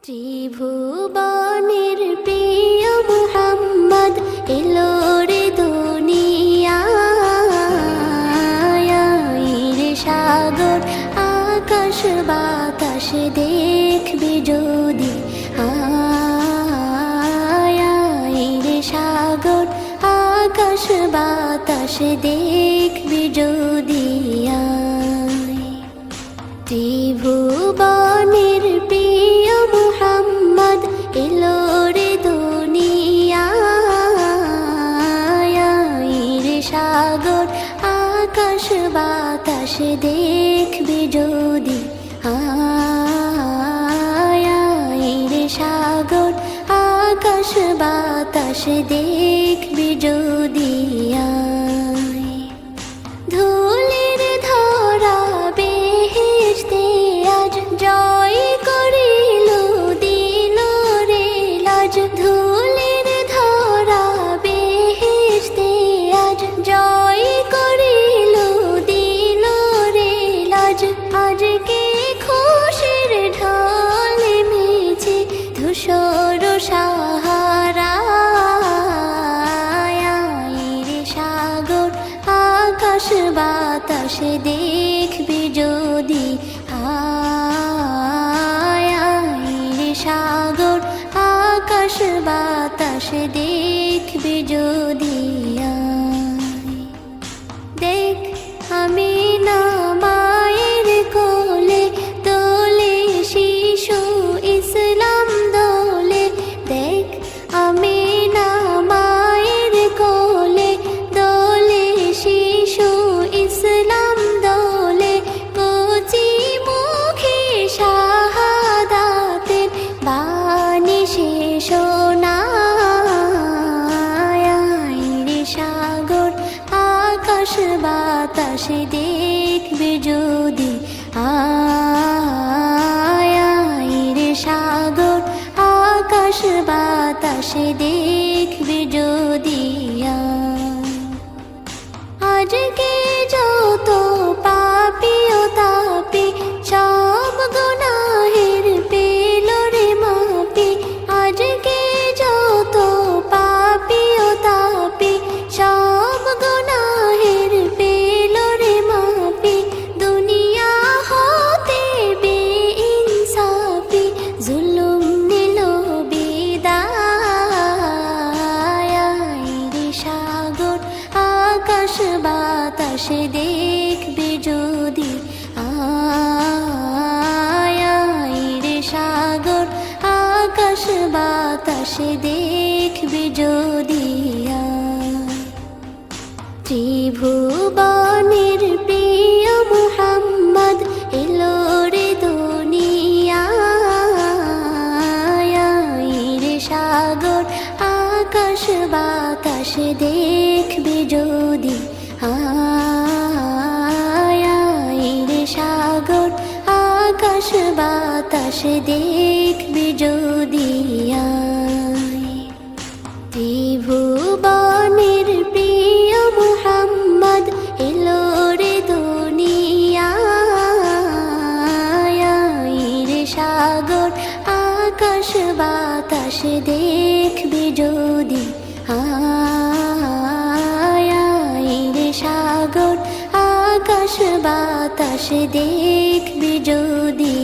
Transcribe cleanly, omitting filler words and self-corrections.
ত্রিভুবনের প্রিয় মুহাম্মদ এলো রে দুনিয়ায়, রে সাগর আকাশ বাতাস দেখবি যদি, রে সাগর আকাশ বাতাস দেখবি যদি। ত্রিভুবনের প্রিয় মুহাম্মদ এলো রে দুনিয়ায়, রে সাগর আকাশ বাতাস দেখবি যদি, রে সাগর আকাশ বাতাস দেখবি যদি। ধুলির ধরা বেহেশতে আজ জয় করিল দিল রে লাজ, ধুলির ধরা বেহেশতে আজ জয় করিল দিল রে লাজ। আজকে খুশির ঢল মেছে ধূসর সাহারা, রে সাগর আকাশ বাতাস দেখবি যদি, রে সাগর আকাশ বাতাস দেখবি যদি। দেখ আমি না মায়ের কোলে দোলে শিশু ইসলাম দোলে, দেখ আমি না মায়ের কোলে দোলে শিশু ইসলাম দোলে। কচি মুখে শাহাদাতের বাণী শেষ শোনায়, রে সাগর আকাশ বাতাস দেখবি যদি, রে সাগর আকাশ বাতাস দেখবি যদি। আজকে যত পাপী ও তাপী সব গুনাহের পেল রে মাপি, আজকে যত পাপী ও তাপী সব গুনাহের পেল রে মাপি। দুনিয়া হতে বেইনসাফি জুলুম নিল বিদায়, রে সাগর আকাশ বাতাস দেখবি যদি, রে সাগর আকাশ বাতাস দেখবি যদি। ত্রিভুবনের প্রিয় মুহাম্মদ এলো রে দুনিয়ায়, রে সাগর আকাশ বাতাস দেখবি যদি, রে সাগর আকাশ বাতাস দেখবি যদি। ত্রিভুবনের প্রিয় মুহাম্মদ এলো রে দুনিয়ায়, রে সাগর আকাশ বাতাস দেখবি যদি, রে সাগর আকাশ বাতাস দেখবি যদি।